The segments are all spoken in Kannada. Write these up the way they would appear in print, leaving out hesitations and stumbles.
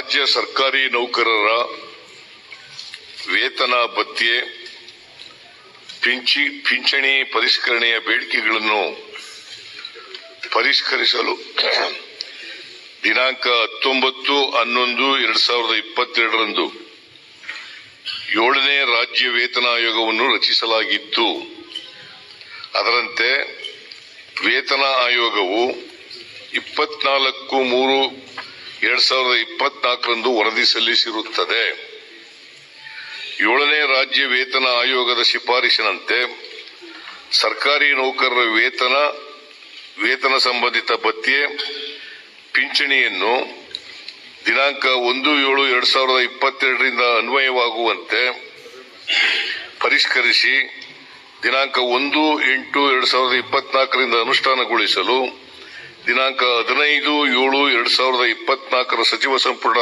ರಾಜ್ಯ ಸರ್ಕಾರಿ ನೌಕರರ ವೇತನ ಭತ್ಯೆ ಪಿಂಚಣಿ ಪರಿಷ್ಕರಣೆಯ ಬೇಡಿಕೆಗಳನ್ನು ಪರಿಷ್ಕರಿಸಲು ದಿನಾಂಕ 19/11/2022ರಂದು 7ನೇ ರಾಜ್ಯ ವೇತನ ಆಯೋಗವನ್ನು ರಚಿಸಲಾಗಿತ್ತು. ಅದರಂತೆ ವೇತನ ಆಯೋಗವು 24/3/2024ರಂದು ವರದಿ ಸಲ್ಲಿಸಿರುತ್ತದೆ. 7ನೇ ರಾಜ್ಯ ವೇತನ ಆಯೋಗದ ಶಿಫಾರಸಿನಂತೆ ಸರ್ಕಾರಿ ನೌಕರರ ವೇತನ ಸಂಬಂಧಿತ ಭತ್ಯೆ ಪಿಂಚಣಿಯನ್ನು ದಿನಾಂಕ 1/7/2022ರಿಂದ ಅನ್ವಯವಾಗುವಂತೆ ಪರಿಷ್ಕರಿಸಿ ದಿನಾಂಕ 1/8/2024ರಿಂದ ಅನುಷ್ಠಾನಗೊಳಿಸಲು ದಿನಾಂಕ 15/7/2024 ಸಚಿವ ಸಂಪುಟ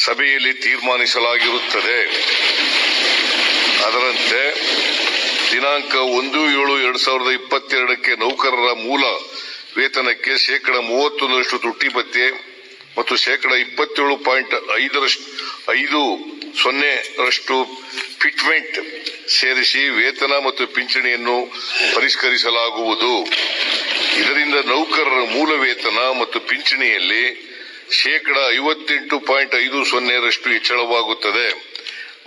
ಸಭೆಯಲ್ಲಿ ತೀರ್ಮಾನಿಸಲಾಗಿರುತ್ತದೆ. ಅದರಂತೆ ದಿನಾಂಕ 1/7/2022ಕ್ಕೆ ನೌಕರರ ಮೂಲ ವೇತನಕ್ಕೆ 31% ತುಟ್ಟಿ ಭತ್ಯೆ ಮತ್ತು 27.50% ಫಿಟ್ಮೆಂಟ್ ಸೇರಿಸಿ ವೇತನ ಮತ್ತು ಪಿಂಚಣಿಯನ್ನು ಪರಿಷ್ಕರಿಸಲಾಗುವುದು. ಇದರಿಂದ ನೌಕರರ ಮೂಲ ವೇತನ ಮತ್ತು ಪಿಂಚಣಿಯಲ್ಲಿ 58.50% ಹೆಚ್ಚಳವಾಗುತ್ತದೆ.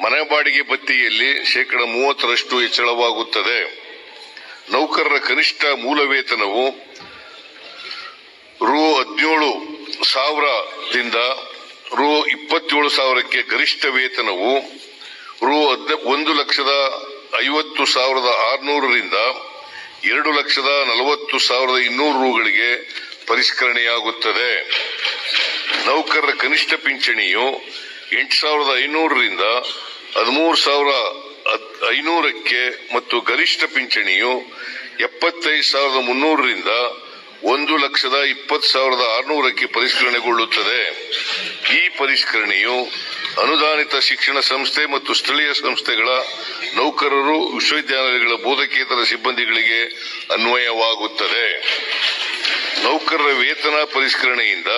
ಮನೆ ಬಾಡಿಗೆ ಭತ್ಯೆಯಲ್ಲಿ 30% ಹೆಚ್ಚಳವಾಗುತ್ತದೆ. ನೌಕರರ ಕನಿಷ್ಠ ಮೂಲ ವೇತನವು ರೂ. 17,000ದಿಂದ ರೂ. 27,000ಕ್ಕೆ, ಗರಿಷ್ಠ ವೇತನವು ರೂ. 1,50,600ರಿಂದ 2,40,200 ಪರಿಷ್ಕರಣೆಯಾಗುತ್ತದೆ. ನೌಕರರ ಕನಿಷ್ಠ ಪಿಂಚಣಿಯು 8,500ರಿಂದ 13,500ಕ್ಕೆ ಮತ್ತು ಗರಿಷ್ಠ ಪಿಂಚಣಿಯು 75,300ರಿಂದ 1,20,600ಕ್ಕೆ ಪರಿಷ್ಕರಣೆಗೊಳ್ಳುತ್ತದೆ. ಈ ಪರಿಷ್ಕರಣೆಯು ಅನುದಾನಿತ ಶಿಕ್ಷಣ ಸಂಸ್ಥೆ ಮತ್ತು ಸ್ಥಳೀಯ ಸಂಸ್ಥೆಗಳ ನೌಕರರು, ವಿಶ್ವವಿದ್ಯಾಲಯಗಳ ಬೋಧಕೇತರ ಸಿಬ್ಬಂದಿಗಳಿಗೆ ಅನ್ವಯವಾಗುತ್ತದೆ. ನೌಕರರ ವೇತನ ಪರಿಷ್ಕರಣೆಯಿಂದ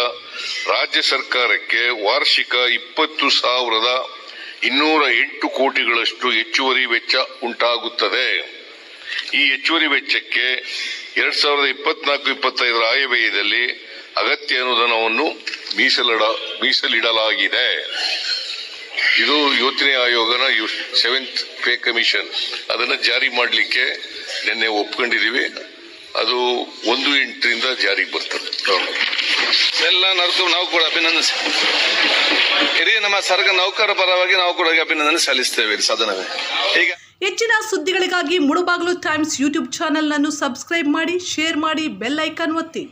ರಾಜ್ಯ ಸರ್ಕಾರಕ್ಕೆ ವಾರ್ಷಿಕ 20,208 ಕೋಟಿಗಳಷ್ಟು ಹೆಚ್ಚುವರಿ ವೆಚ್ಚ ಉಂಟಾಗುತ್ತದೆ. ಈ ಹೆಚ್ಚುವರಿ ವೆಚ್ಚಕ್ಕೆ 2024-25 ಆಯವ್ಯಯದಲ್ಲಿ ಅಗತ್ಯ ಅನುದಾನವನ್ನು ಮೀಸಲಿಡಲಾಗಿದೆ. ಇದು 7ನೇ ಆಯೋಗನ 7th ಪೇ ಕಮಿಷನ್ ಅದನ್ನು ಜಾರಿ ಮಾಡಲಿಕ್ಕೆ ನಿನ್ನೆ ಒಪ್ಕೊಂಡಿದ್ದೀವಿ. ಅದು 1/8ರಿಂದ ಜಾರಿಗೆ ಬರ್ತದೆ. ಎಲ್ಲ ನಾವು ಕೂಡ ಅಭಿನಂದಿಸಿ ಇಡೀ ನಮ್ಮ ಸರ್ಕಾರ ನೌಕರರ ಪರವಾಗಿ ನಾವು ಕೂಡ ಅಭಿನಂದನೆ ಸಲ್ಲಿಸ್ತೇವೆ ಸದನವೇ. ಈಗ ಹೆಚ್ಚಿನ ಸುದ್ದಿಗಳಿಗಾಗಿ ಮುಳುಬಾಗಿಲು ಟೈಮ್ಸ್ ಯೂಟ್ಯೂಬ್ ಚಾನೆಲ್ ಅನ್ನು ಸಬ್ಸ್ಕ್ರೈಬ್ ಮಾಡಿ, ಶೇರ್ ಮಾಡಿ, ಬೆಲ್ ಐಕಾನ್ ಒತ್ತಿ.